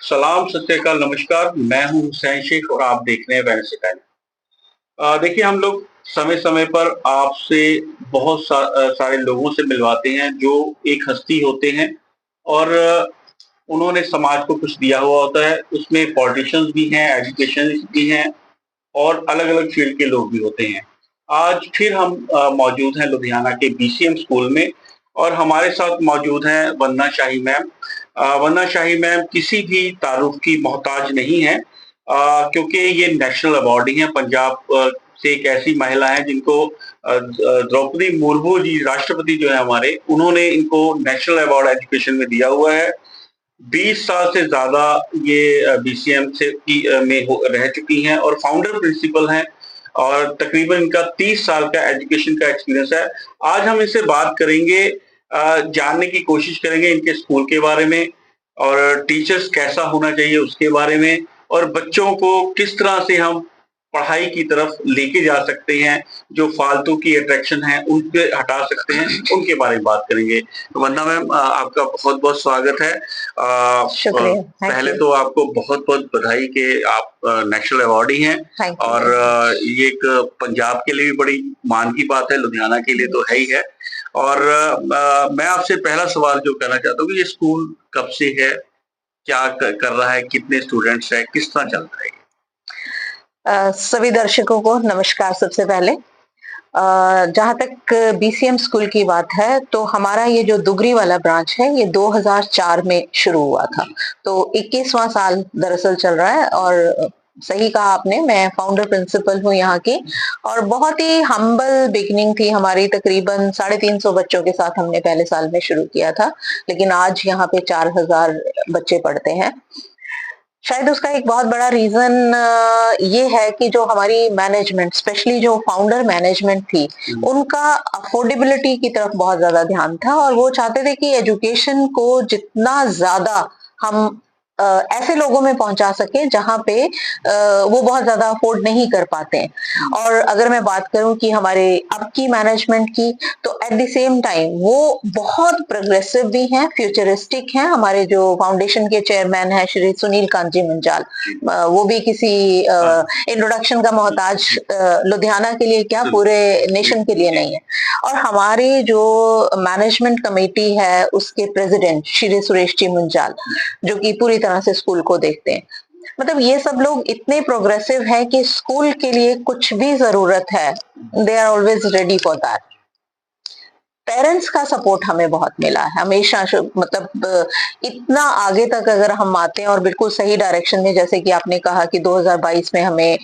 सलाम, सत श्री अकाल, नमस्कार। मैं हूँ हुसैन शेख और आप देख रहे हैं वेनेसी टाइम। देखिए हम लोग समय-समय पर आपसे सारे लोगों से मिलवाते हैं जो एक हस्ती होते हैं और उन्होंने समाज को कुछ दिया हुआ होता है। उसमें पॉलिटिशियंस भी हैं, एजुकेशनिस्ट भी हैं और अलग-अलग फील्ड के लोग भी होते हैं। आज फिर हम मौजूद हैं लुधियाना के बीसीएम स्कूल में और हमारे साथ मौजूद हैं वंदना शाही मैम। वंदना शाही मैम किसी भी तारुफ की मोहताज नहीं है क्योंकि ये नेशनल अवार्डी हैं। पंजाब से एक ऐसी महिला हैं जिनको द्रौपदी मुर्मू जी राष्ट्रपति जो है हमारे, उन्होंने इनको नेशनल अवार्ड एजुकेशन में दिया हुआ है। 20 साल से ज़्यादा ये बीसीएम में रह चुकी हैं और फाउंडर प्रिंसिपल हैं और तकरीबन इनका 30 साल का एजुकेशन का एक्सपीरियंस है। आज हम इनसे बात करेंगे, जानने की कोशिश करेंगे इनके स्कूल के बारे में और टीचर्स कैसा होना चाहिए उसके बारे में और बच्चों को किस तरह से हम पढ़ाई की तरफ लेके जा सकते हैं, जो फालतू की अट्रैक्शन है उनसे हटा सकते हैं, उनके बारे में बात करेंगे। वंदना मैम, आपका बहुत-बहुत स्वागत है। शुक्रिया, पहले तो आपको बहुत-बहुत बधाई कि आप नेशनल अवार्डी हैं और ये एक पंजाब के लिए भी बड़ी मान की बात है, लुधियाना के लिए तो है ही है। और मैं आपसे पहला सवाल जो करना चाहता हूँ कि ये स्कूल कब से है? क्या कर रहा है? कितने स्टूडेंट्स हैं? किस तरह चल रहा है? सभी दर्शकों को नमस्कार सबसे पहले। जहाँ तक बीसीएम स्कूल की बात है, तो हमारा ये जो दुगरी वाला ब्रांच है, ये 2004 में शुरू हुआ था। तो 21वां साल दरअसल चल रहा है और सही कहा आपने, मैं फाउंडर प्रिंसिपल हूँ यहाँ की और बहुत ही हम्बल बिगिनिंग थी हमारी। तकरीबन 350 बच्चों के साथ हमने पहले साल में शुरू किया था, लेकिन आज यहाँ पे 4000 बच्चे पढ़ते हैं। शायद उसका एक बहुत बड़ा रीजन ये है कि जो हमारी मैनेजमेंट, स्पेशली जो फाउंडर मैनेजमेंट थी, उनका अफोर्डेबिलिटी की तरफ बहुत ज्यादा ध्यान था और वो चाहते थे कि एजुकेशन को जितना ज्यादा हम ऐसे लोगों में पहुंचा सके जहां पे वो बहुत ज्यादा अफोर्ड नहीं कर पाते हैं। और अगर मैं बात करूं कि हमारे अब की मैनेजमेंट की, तो एट द सेम टाइम वो बहुत प्रोग्रेसिव भी हैं, फ्यूचरिस्टिक हैं। हमारे जो फाउंडेशन के चेयरमैन हैं श्री सुनील कांजी मुंजाल, वो भी किसी इंट्रोडक्शन का मोहताज लुधियाना के लिए क्या, पूरे नेशन के लिए नहीं है। और हमारी जो मैनेजमेंट कमेटी है उसके प्रेसिडेंट श्री सुरेश जी मुंजाल, जो कि पूरी तरह से स्कूल को देखते हैं। मतलब ये सब लोग इतने प्रोग्रेसिव हैं कि स्कूल के लिए कुछ भी जरूरत है, they are always ready for that. Parents का सपोर्ट हमें बहुत मिला है हमेशा। मतलब इतना आगे तक अगर हम आते हैं और बिल्कुल सही डायरेक्शन में, जैसे कि आपने कहा कि 2022 में हमें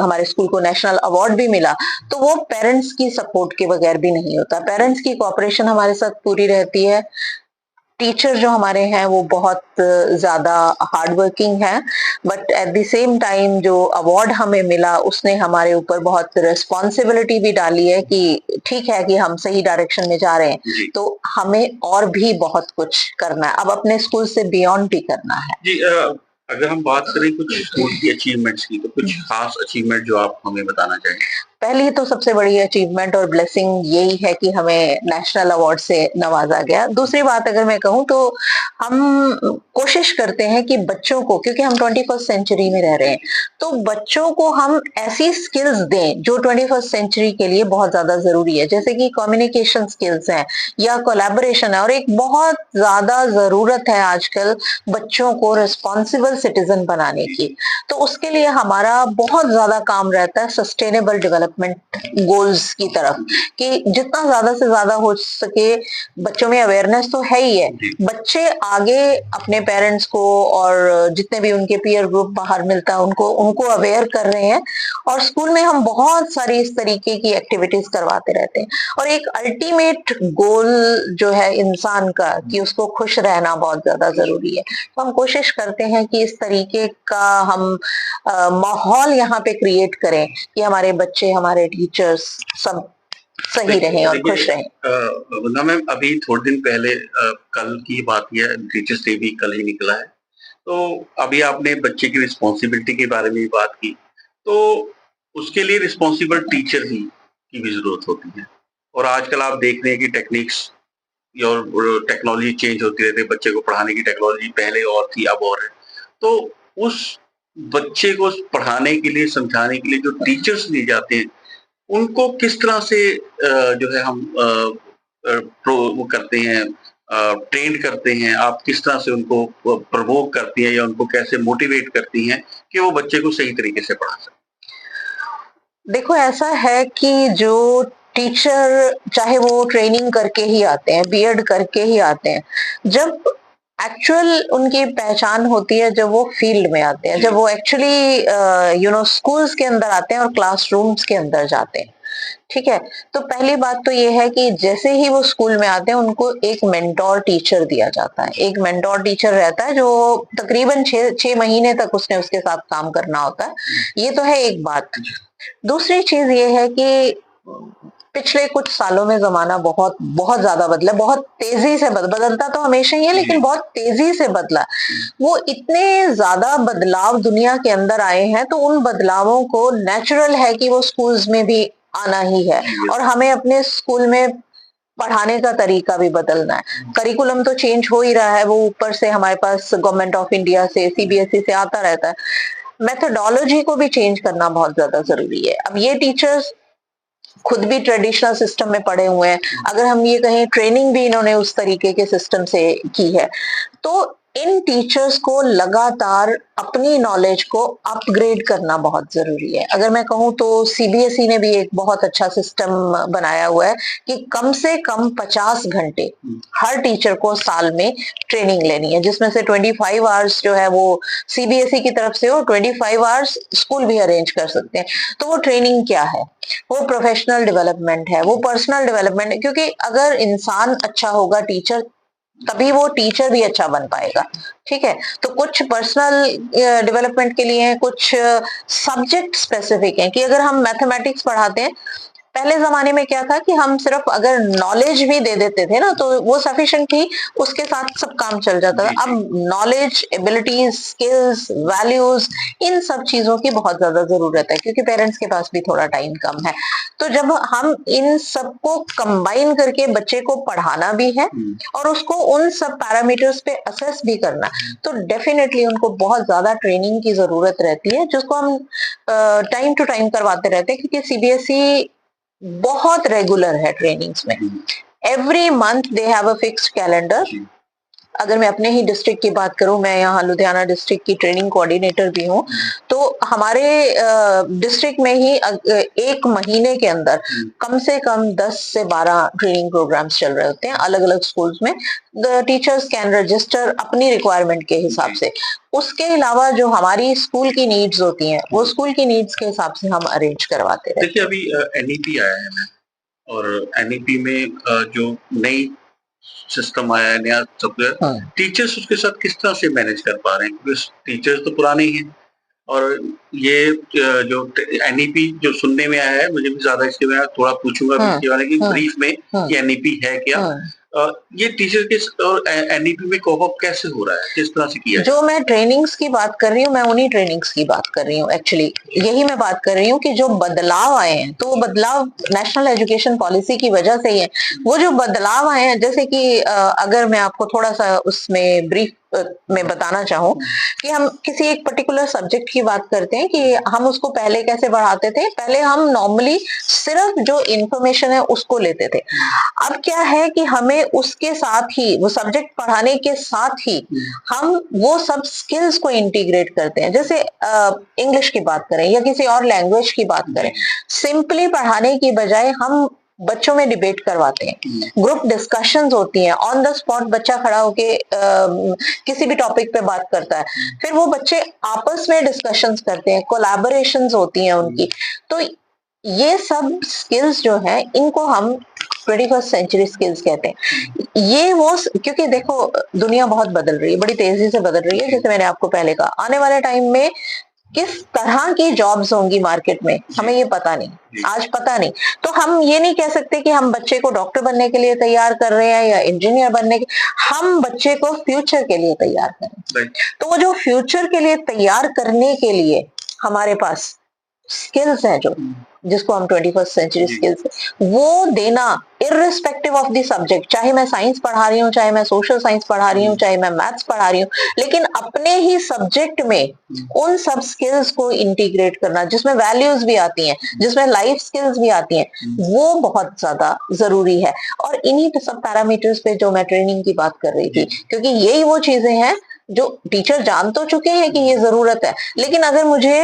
हमारे स्कूल को नेशनल अवार्ड भी मिला, तो वो पेरेंट्स की सपोर्ट के बगैर भी नहीं होता। पेरेंट्स की कोऑपरेशन हमारे साथ पूरी रहती है। टीचर जो हमारे हैं वो बहुत ज्यादा हार्ड वर्किंग है, but at the same time जो अवार्ड हमें मिला उसने हमारे ऊपर बहुत रिस्पॉन्सिबिलिटी भी डाली है कि ठीक है कि हम सही डायरेक्शन में जा रहे हैं, तो हमें और भी बहुत कुछ करना है, अब अपने स्कूल से बियॉन्ड भी करना है। जी, अगर हम बात करें कुछ स्कूल की अचीवमेंट्स की, तो कुछ खास अचीवमेंट जो आप हमें बताना चाहेंगे? पहली तो सबसे बड़ी अचीवमेंट और ब्लेसिंग यही है कि हमें नेशनल अवार्ड से नवाजा गया। दूसरी बात अगर मैं कहूँ तो हम कोशिश करते हैं कि बच्चों को, क्योंकि हम 21st सेंचुरी में रह रहे हैं, तो बच्चों को हम ऐसी स्किल्स दें जो 21st सेंचुरी के लिए बहुत ज्यादा जरूरी है, जैसे कि कम्युनिकेशन स्किल्स हैं या कोलैबोरेशन है। और एक बहुत ज्यादा जरूरत है आजकल बच्चों को रिस्पॉन्सिबल सिटीजन बनाने की। तो उसके लिए हमारा बहुत ज्यादा काम रहता है सस्टेनेबल डेवलपमेंट गोल्स की तरफ, कि जितना ज्यादा से ज्यादा हो सके। बच्चों में अवेयरनेस तो है ही है, बच्चे आगे अपने पेरेंट्स को और जितने भी उनके पीयर ग्रुप बाहर मिलता है उनको अवेयर कर रहे हैं। और स्कूल में हम बहुत सारी इस तरीके की एक्टिविटीज करवाते रहते हैं। और एक अल्टीमेट गोल जो है इंसान का, कि उसको खुश रहना बहुत ज्यादा जरूरी है, तो हम कोशिश करते हैं कि इस तरीके का हम माहौल यहाँ पे क्रिएट करें कि हमारे बच्चे, हमारे टीचर्स सब सही रहें और खुश रहें। वंदना मैम, अभी थोड़े दिन पहले कल की बात है, टीचर्स डे भी कल ही निकला है, तो अभी आपने बच्चे की रिस्पॉन्सिबिलिटी के बारे में बात की, तो उसके लिए रिस्पॉन्सिबल टीचर की भी जरूरत होती है। और आजकल आप देख रहे हैं कि टेक्निक्स और टेक्नोलॉजी चेंज होती रहती है। बच्चे को पढ़ाने की टेक्नोलॉजी पहले और थी, अब और है। तो उस बच्चे को पढ़ाने के लिए, समझाने के लिए जो टीचर्स दिए जाते हैं, उनको किस तरह से जो है हम वो करते हैं, ट्रेन करते हैं? आप किस तरह से उनको प्रवोक करती हैं या उनको कैसे मोटिवेट करती हैं कि वो बच्चे को सही तरीके से पढ़ा सकें? देखो ऐसा है कि जो टीचर चाहे वो ट्रेनिंग करके ही आते हैं, बीएड करके ही आते हैं, जब एक्चुअल उनकी पहचान होती है जब वो फील्ड में आते हैं, जब वो एक्चुअली स्कूल्स के अंदर आते हैं और क्लासरूम्स के अंदर जाते हैं। ठीक है, तो पहली बात तो ये है कि जैसे ही वो स्कूल में आते हैं उनको एक मेंटोर टीचर दिया जाता है। एक मेंटोर टीचर रहता है जो तकरीबन 6 महीने तक उसने उसके साथ काम करना होता है। ये तो है एक बात। दूसरी चीज ये है कि पिछले कुछ सालों में जमाना बहुत बहुत ज्यादा बदला, बहुत तेजी से बदलता तो हमेशा ही है लेकिन बहुत तेजी से बदला। वो इतने ज्यादा बदलाव दुनिया के अंदर आए हैं तो उन बदलावों को नेचुरल है कि वो स्कूल्स में भी आना ही है और हमें अपने स्कूल में पढ़ाने का तरीका भी बदलना है। करिकुलम तो चेंज हो ही रहा है, वो ऊपर से हमारे पास गवर्नमेंट ऑफ इंडिया से, सीबीएसई से आता रहता है। मेथोडोलॉजी को भी चेंज करना बहुत ज्यादा जरूरी है। अब ये टीचर्स खुद भी ट्रेडिशनल सिस्टम में पढ़े हुए हैं, अगर हम ये कहें ट्रेनिंग भी इन्होंने उस तरीके के सिस्टम से की है, तो इन टीचर्स को लगातार अपनी नॉलेज को अपग्रेड करना बहुत जरूरी है। अगर मैं कहूँ तो सीबीएसई ने भी एक बहुत अच्छा सिस्टम बनाया हुआ है कि कम से कम 50 घंटे हर टीचर को साल में ट्रेनिंग लेनी है, जिसमें से 25 आवर्स जो है वो सीबीएसई की तरफ से और 25 आवर्स स्कूल भी अरेंज कर सकते हैं। तो वो ट्रेनिंग क्या है? वो प्रोफेशनल डेवलपमेंट है, वो पर्सनल डेवलपमेंट है, क्योंकि अगर इंसान अच्छा होगा टीचर तभी वो टीचर भी अच्छा बन पाएगा। ठीक है, तो कुछ पर्सनल डेवलपमेंट के लिए हैं, कुछ सब्जेक्ट स्पेसिफिक हैं कि अगर हम मैथमेटिक्स पढ़ाते हैं, पहले जमाने में क्या था कि हम सिर्फ अगर नॉलेज भी दे देते थे ना तो वो सफिशिएंट थी, उसके साथ सब काम चल जाता था। अब नॉलेज, एबिलिटीज, स्किल्स, वैल्यूज, इन सब चीजों की बहुत ज्यादा जरूरत है क्योंकि पेरेंट्स के पास भी थोड़ा टाइम कम है। तो जब हम इन सबको कंबाइन करके बच्चे को पढ़ाना भी है और उसको उन सब पैरामीटर्स पे असेस भी करना, तो डेफिनेटली उनको बहुत ज्यादा ट्रेनिंग की जरूरत रहती है, जिसको हम टाइम टू टाइम करवाते रहते हैं क्योंकि सीबीएसई बहुत रेगुलर है ट्रेनिंग्स में। Every month they have a fixed calendar. अगर मैं अपने ही डिस्ट्रिक्ट की बात करूं, मैं यहाँ लुधियाना डिस्ट्रिक्ट की ट्रेनिंग कोऑर्डिनेटर भी हूँ, तो हमारे डिस्ट्रिक्ट में ही एक महीने के अंदर कम से कम 10 से 12 ट्रेनिंग प्रोग्राम्स चल रहे होते हैं अलग अलग स्कूल्स में। द टीचर्स कैन रजिस्टर अपनी रिक्वायरमेंट के हिसाब से। उसके अलावा जो हमारी स्कूल की नीड्स होती हैं वो स्कूल की नीड्स के हिसाब से हम अरेंज करवाते हैं। देखिए अभी एनईपी आया है और एनईपी में जो नई सिस्टम आया है, नया सॉफ्टवेयर, टीचर्स उसके साथ किस तरह से मैनेज कर पा रहे हैं? क्योंकि टीचर्स तो पुराने ही हैं और ये जो एनईपी जो सुनने में आया है, मुझे भी ज्यादा इसके बारे में थोड़ा पूछूंगा भी इसके बारे में कि ब्रीफ में ये एनईपी है क्या? ये टीचर के और एनईपी में कोप अप कैसे हो रहा है, किस तरह से किया जो मैं ट्रेनिंग्स की बात कर रही हूँ, मैं उन्हीं ट्रेनिंग्स की बात कर रही हूँ। एक्चुअली यही मैं बात कर रही हूँ कि जो बदलाव आए हैं तो वो बदलाव नेशनल एजुकेशन पॉलिसी की वजह से ही है। वो जो बदलाव आए हैं, जैसे कि अगर मैं आपको थोड़ा सा उसमें ब्रीफ में बताना चाहूँ कि हम किसी एक पर्टिकुलर सब्जेक्ट की बात करते हैं कि हम उसको पहले कैसे बढ़ाते थे। पहले हम नॉर्मली सिर्फ जो इंफॉर्मेशन है उसको लेते थे। अब क्या है कि हमें उसके साथ ही, वो सब्जेक्ट पढ़ाने के साथ ही हम वो सब स्किल्स को इंटीग्रेट करते हैं। जैसे इंग्लिश की बात करें या किसी और लैंग्वेज की बात करें, सिंपली पढ़ाने की बजाय हम बच्चों में डिबेट करवाते हैं, ग्रुप डिस्कशंस होती हैं, ऑन द स्पॉट बच्चा खड़ा होके किसी भी टॉपिक पे बात करता है, फिर वो बच्चे आपस में डिस्कशंस करते हैं, कोलैबोरेशंस होती हैं उनकी। तो ये सब स्किल्स जो है इनको हम 21st सेंचुरी स्किल्स कहते हैं। ये वो, क्योंकि देखो दुनिया बहुत बदल रही है, बड़ी तेजी से बदल रही है। जैसे मैंने आपको पहले कहा, आने वाले टाइम में किस तरह की जॉब्स होंगी मार्केट में हमें ये पता नहीं, आज पता नहीं। तो हम ये नहीं कह सकते कि हम बच्चे को डॉक्टर बनने के लिए तैयार कर रहे हैं या इंजीनियर बनने के, हम बच्चे को फ्यूचर के लिए तैयार करें। तो वो जो फ्यूचर के लिए तैयार करने के लिए हमारे पास स्किल्स हैं, जो जिसको हम 21st सेंचुरी स्किल्स, वो देना इर्रिस्पेक्टिव ऑफ द सब्जेक्ट, चाहे मैं साइंस पढ़ा रही हूँ, चाहे मैं सोशल साइंस पढ़ा रही हूँ, चाहे मैं मैथ्स पढ़ा रही हूँ, लेकिन अपने ही सब्जेक्ट में उन सब स्किल्स को इंटीग्रेट करना जिसमें वैल्यूज भी आती हैं, जिसमें लाइफ स्किल्स भी आती हैं, वो बहुत ज्यादा जरूरी है। और इन्हीं सब पैरामीटर्स पे जो मैं ट्रेनिंग की बात कर रही थी, क्योंकि यही वो चीजें हैं जो टीचर जान तो चुके हैं कि ये जरूरत है, लेकिन अगर मुझे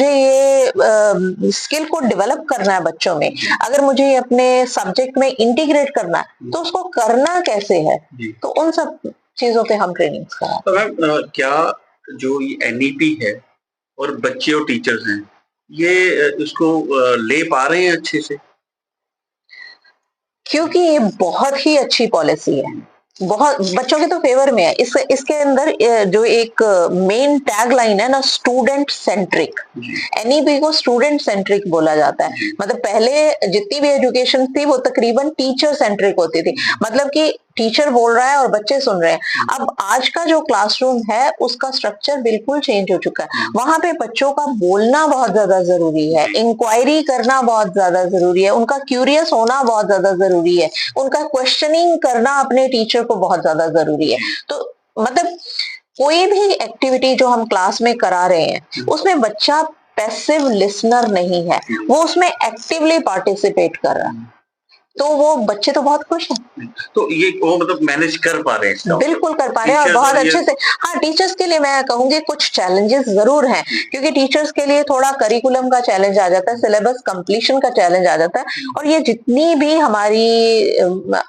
ये स्किल को डेवलप करना है बच्चों में, अगर मुझे ये अपने सब्जेक्ट में इंटीग्रेट करना है, तो उसको करना कैसे है, तो उन सब चीजों पे हम ट्रेनिंग्स कराते हैं। तो मैम क्या जो ये एनईपी है और बच्चे और टीचर्स हैं, ये इसको ले पा रहे हैं अच्छे से? क्योंकि ये बहुत ही अच्छी पॉलिसी है, बहुत बच्चों के तो फेवर में है। इसके अंदर जो एक मेन टैग लाइन है ना, स्टूडेंट सेंट्रिक, एनईपी को स्टूडेंट सेंट्रिक बोला जाता है। मतलब पहले जितनी भी एजुकेशन थी वो तकरीबन टीचर सेंट्रिक होती थी, मतलब कि टीचर बोल रहा है और बच्चे सुन रहे हैं। अब आज का जो क्लासरूम है उसका स्ट्रक्चर बिल्कुल चेंज हो चुका है। वहां पे बच्चों का बोलना बहुत ज्यादा जरूरी है, इंक्वायरी करना बहुत ज्यादा जरूरी है, उनका क्यूरियस होना बहुत ज्यादा जरूरी है, उनका क्वेश्चनिंग करना अपने टीचर को बहुत ज्यादा जरूरी है। तो मतलब कोई भी एक्टिविटी जो हम क्लास में करा रहे हैं उसमें बच्चा पैसिव लिसनर नहीं है, वो उसमें एक्टिवली पार्टिसिपेट कर रहा है, तो वो बच्चे तो बहुत खुश हैं। तो ये वो मतलब मैनेज कर पा रहे हैं? बिल्कुल कर पा रहे हैं और बहुत अच्छे से। हाँ, टीचर्स के लिए मैं कहूंगी कुछ चैलेंजेस जरूर हैं, क्योंकि टीचर्स के लिए थोड़ा करिकुलम का चैलेंज आ जाता है, सिलेबस कंप्लीशन का चैलेंज आ जाता है, और ये जितनी भी हमारी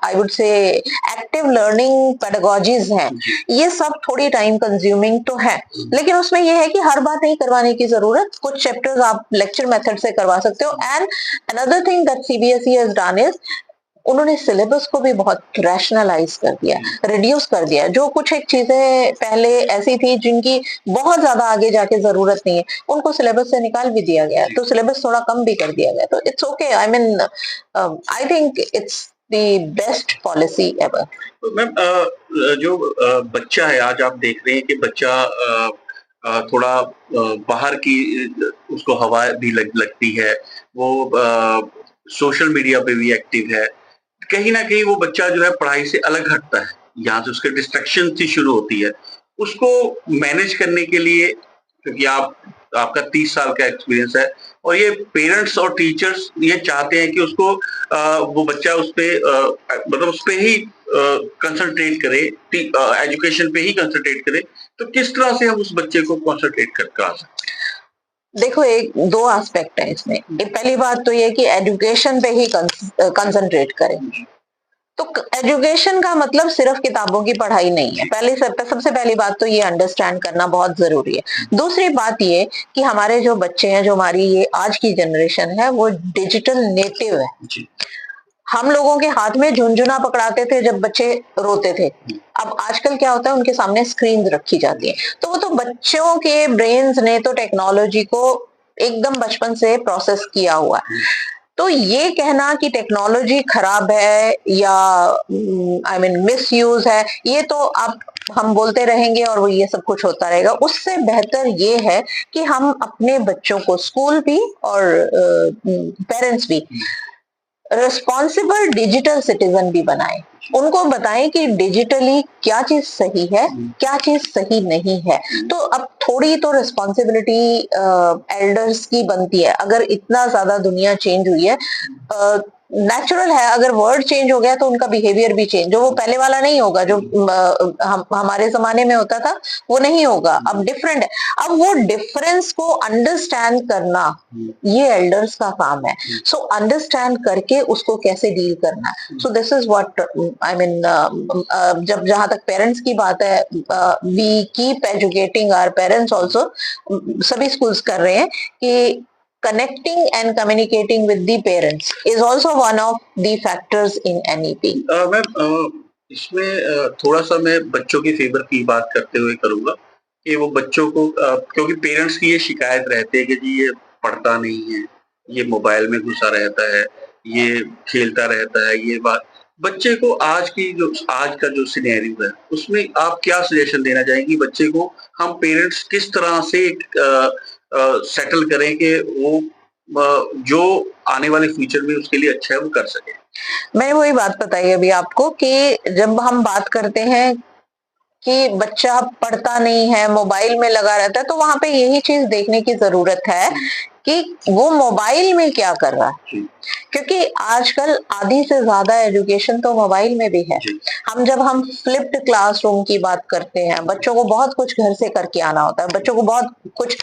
आई वुड से एक्टिव लर्निंग पेडागोजीज हैं, ये सब थोड़ी टाइम कंज्यूमिंग तो है, लेकिन उसमें ये है कि हर बात नहीं करवाने की जरूरत, कुछ चैप्टर्स आप लेक्चर मेथड से करवा सकते हो। And another thing that CBSE has done is उन्होंने सिलेबस को भी बहुत रैशनलाइज कर दिया, रिड्यूस कर दिया। जो कुछ एक चीजें पहले ऐसी थी जिनकी बहुत ज्यादा आगे जाके जरूरत नहीं है, उनको सिलेबस से निकाल भी दिया गया, तो सिलेबस थोड़ा कम भी कर दिया गया, तो it's okay. I mean I think it's the best policy ever. तो मैम जो बच्चा है, आज आप देख रहे हैं कि बच्चा थोड़ा बाहर की उसको हवा भी लगती है, वो सोशल मीडिया पे भी एक्टिव है, कहीं ना कहीं वो बच्चा जो है पढ़ाई से अलग हटता है, यहाँ से उसके डिस्ट्रैक्शन से शुरू होती है। उसको मैनेज करने के लिए, क्योंकि आपका 30 साल का एक्सपीरियंस है, और ये पेरेंट्स और टीचर्स ये चाहते हैं कि उसको वो बच्चा उस पे मतलब उस पे ही कंसंट्रेट करे, एजुकेशन पे ही कंसंट्रेट करे, तो किस तरह से हम उस बच्चे को कंसंट्रेट करा सकते हैं? देखो, एक दो एस्पेक्ट है इसमें। पहली बात तो ये कि एजुकेशन पे ही कंसंट्रेट करें, तो एजुकेशन का मतलब सिर्फ किताबों की पढ़ाई नहीं है। सबसे पहली बात तो ये अंडरस्टैंड करना बहुत जरूरी है। दूसरी बात ये कि हमारे जो बच्चे हैं, जो हमारी ये आज की जनरेशन है, वो डिजिटल नेटिव है। हम लोगों के हाथ में झुनझुना पकड़ाते थे जब बच्चे रोते थे, अब आजकल क्या होता है, उनके सामने स्क्रीन रखी जाती है, तो वो तो बच्चों के ब्रेन्स ने तो टेक्नोलॉजी को एकदम बचपन से प्रोसेस किया हुआ है। तो ये कहना कि टेक्नोलॉजी खराब है या आई मीन मिस यूज है, ये तो आप हम बोलते रहेंगे और वो ये सब कुछ होता रहेगा। उससे बेहतर ये है कि हम अपने बच्चों को, स्कूल भी और पेरेंट्स भी, रिस्पॉन्सिबल डिजिटल सिटीजन भी बनाएं। उनको बताएं कि डिजिटली क्या चीज सही है, क्या चीज सही नहीं है। तो अब थोड़ी तो रिस्पॉन्सिबिलिटी एल्डर्स की बनती है। अगर इतना ज्यादा दुनिया चेंज हुई है, नेचुरल है, अगर वर्ड चेंज हो गया तो उनका बिहेवियर भी चेंज, जो वो पहले वाला नहीं होगा, जो हमारे जमाने में होता था वो नहीं होगा, अब डिफरेंट है। अब वो डिफरेंस को अंडरस्टैंड करना ये एल्डर्स का काम है। सो अंडरस्टैंड करके उसको कैसे डील करना है, so this is what I mean. जब जहां तक पेरेंट्स की बात है, we keep educating our parents also, सभी स्कूल्स कर रहे हैं कि connecting and communicating with the parents is also one of the factors in NEP. Ma'am इसमें थोड़ा सा मैं बच्चों की फेवर की बात करते हुए करूंगा कि वो बच्चों को क्योंकि पेरेंट्स की ये शिकायत रहती है कि जी ये पढ़ता नहीं है, ये मोबाइल में घुसा रहता है, ये खेलता रहता है, ये बात बच्चे को आज का जो सिनेरियो है उसमें आप क्या सजेशन देना चाहेंगे बच्चे को हम पेरेंट्स किस तरह से सेटल करें कि वो जो आने वाले फ्यूचर में उसके लिए अच्छा है वो कर सके। मैंने वही बात बताई अभी आपको कि जब हम बात करते हैं कि बच्चा पढ़ता नहीं है, मोबाइल में लगा रहता है, तो वहाँ पे यही चीज़ देखने की ज़रूरत है कि वो मोबाइल में क्या कर रहा है। क्योंकि आजकल आधी से ज़्यादा एजुकेशन तो मोबाइल में भी है। हम फ्लिप्ड क्लासरूम की बात करते हैं, बच्चों को बहुत कुछ घर से करके आना होता है, बच्चों को बहुत कुछ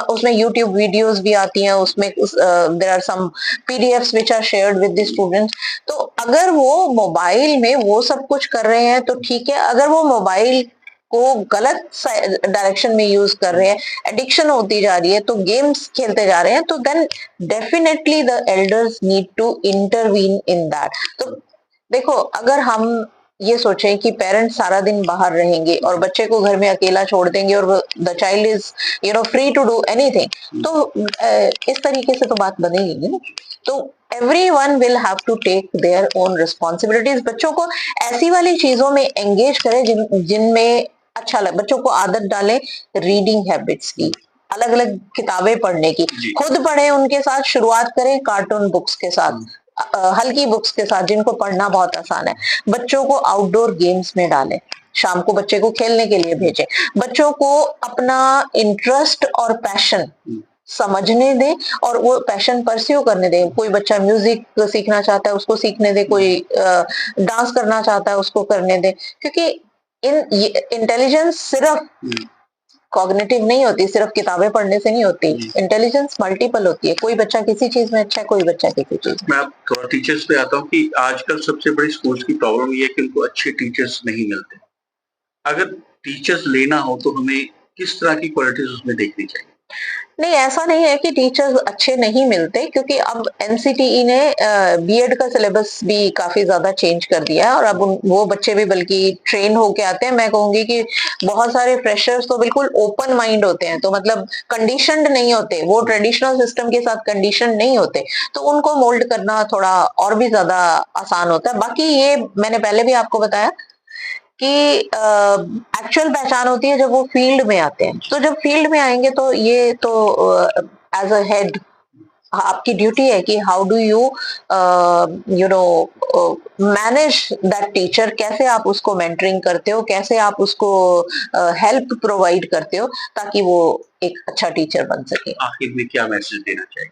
उसमें यूट्यूब वीडियोस भी आती हैं, उसमें there are some PDFs which are shared with the students. तो अगर वो मोबाइल में वो सब कुछ कर रहे हैं तो ठीक है, अगर वो मोबाइल को गलत डायरेक्शन में यूज कर रहे हैं, एडिक्शन होती जा रही है, तो गेम्स खेलते जा रहे हैं, तो then definitely the elders need to intervene in that. तो देखो, अगर हम ये सोचें कि पेरेंट्स सारा दिन बाहर रहेंगे और बच्चे को घर में अकेला छोड़ देंगे और the child is free to do anything, तो इस तरीके से तो बात बनेगी नहीं ना। तो everyone will have to take their own responsibilities। बच्चों को ऐसी वाली चीजों में एंगेज करें जिनमें अच्छा लगे, बच्चों को आदत डालें रीडिंग हैबिट्स की, अलग अलग किताबें पढ़ने की, खुद पढ़ें उनके साथ, शुरुआत करें कार्टून बुक्स के साथ, हल्की बुक्स के साथ जिनको पढ़ना बहुत आसान है। बच्चों को आउटडोर गेम्स में डालें, शाम को बच्चे को खेलने के लिए भेजें, बच्चों को अपना इंटरेस्ट और पैशन समझने दें और वो पैशन परस्यू करने दें। कोई बच्चा म्यूजिक सीखना चाहता है उसको सीखने दें, कोई डांस करना चाहता है उसको करने दें, क्योंकि इंटेलिजेंस सिर्फ कॉग्निटिव नहीं होती, सिर्फ किताबें पढ़ने से नहीं होती, इंटेलिजेंस मल्टीपल होती है। कोई बच्चा किसी चीज में अच्छा है, कोई बच्चा किसी चीज में। मैं अब थोड़ा टीचर्स पे आता हूँ कि आजकल सबसे बड़ी स्कूल्स की प्रॉब्लम ये है कि उनको अच्छे टीचर्स नहीं मिलते। अगर टीचर्स लेना हो तो हमें किस तरह की क्वालिटीज उसमें देखनी चाहिए? नहीं, ऐसा नहीं है कि टीचर्स अच्छे नहीं मिलते, क्योंकि अब एनसीटीई ने बीएड का सिलेबस भी काफी ज्यादा चेंज कर दिया है और अब वो बच्चे भी बल्कि ट्रेन होके आते हैं। मैं कहूंगी कि बहुत सारे फ्रेशर्स तो बिल्कुल ओपन माइंड होते हैं, तो मतलब कंडीशनड नहीं होते, वो ट्रेडिशनल सिस्टम के साथ कंडीशन नहीं होते, तो उनको मोल्ड करना थोड़ा और भी ज्यादा आसान होता है। बाकी ये मैंने पहले भी आपको बताया कि एक्चुअल पहचान होती है जब वो फील्ड में आते हैं। तो जब फील्ड में आएंगे तो ये तो एज अ हेड आपकी ड्यूटी है कि how do you manage that teacher, कैसे आप उसको मेंटरिंग करते हो, कैसे आप उसको हेल्प प्रोवाइड करते हो ताकि वो एक अच्छा टीचर बन सके। आखिर में क्या मैसेज देना चाहिए?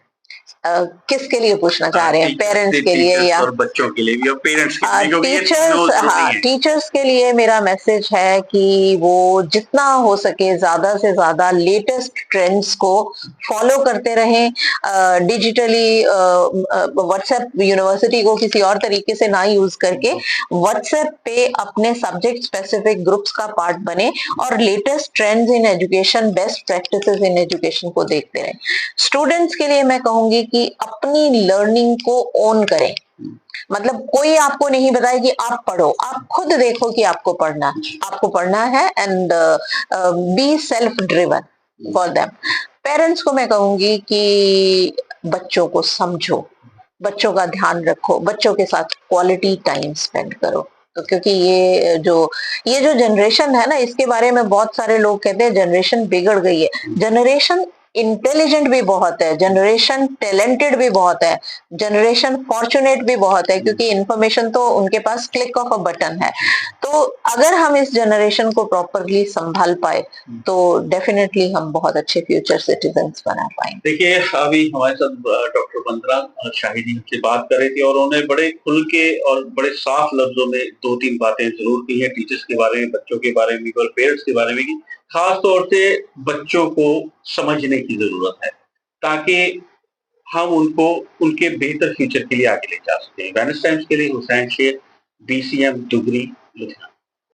किसके लिए पूछना चाह रहे हैं, पेरेंट्स के लिए या और बच्चों के लिए भी और पेरेंट्स के लिए, क्योंकि ये टीचर्स? हाँ, टीचर्स के लिए मेरा मैसेज है कि वो जितना हो सके ज्यादा से ज्यादा लेटेस्ट ट्रेंड्स को फॉलो करते रहें। डिजिटली व्हाट्सएप यूनिवर्सिटी को किसी और तरीके से ना यूज करके व्हाट्सएप पे अपने सब्जेक्ट स्पेसिफिक ग्रुप्स का पार्ट बने और latest trends in education, best practices in education को देखते रहें। स्टूडेंट्स के लिए मैं कहूंगी कि अपनी लर्निंग को ओन करें, मतलब कोई आपको नहीं बताए कि आप पढ़ो, आप खुद देखो कि आपको पढ़ना है and be self driven for them. Parents को मैं कहूंगी कि बच्चों को समझो, बच्चों का ध्यान रखो, बच्चों के साथ क्वालिटी टाइम स्पेंड करो। तो क्योंकि ये जो जनरेशन है ना, इसके बारे में बहुत सारे लोग कहते हैं जनरेशन बिगड़ गई है। जनरेशन इंटेलिजेंट भी बहुत है, जनरेशन टैलेंटेड भी बहुत है, जनरेशन फॉर्चुनेट भी बहुत है, क्योंकि इंफॉर्मेशन तो उनके पास क्लिक ऑफ अ बटन है। तो अगर हम इस जनरेशन को प्रॉपरली संभाल पाए तो डेफिनेटली हम बहुत अच्छे फ्यूचर सिटीजन्स बना पाएंगे। देखिए, अभी हमारे साथ डॉक्टर वंदना शाही जी हमसे बात कर रही थी और उन्होंने बड़े खुल के और बड़े साफ लफ्जों में 2-3 बातें जरूर की है, टीचर्स के बारे में, बच्चों के बारे में और पेरेंट्स के बारे में की। खास तौर से बच्चों को समझने की जरूरत है ताकि हम उनको उनके बेहतर फ्यूचर के लिए आगे ले जा सकें। वेनिस टाइम्स के लिए हुसैन शेख, बीसीएम, डुगरी, लुधियाना।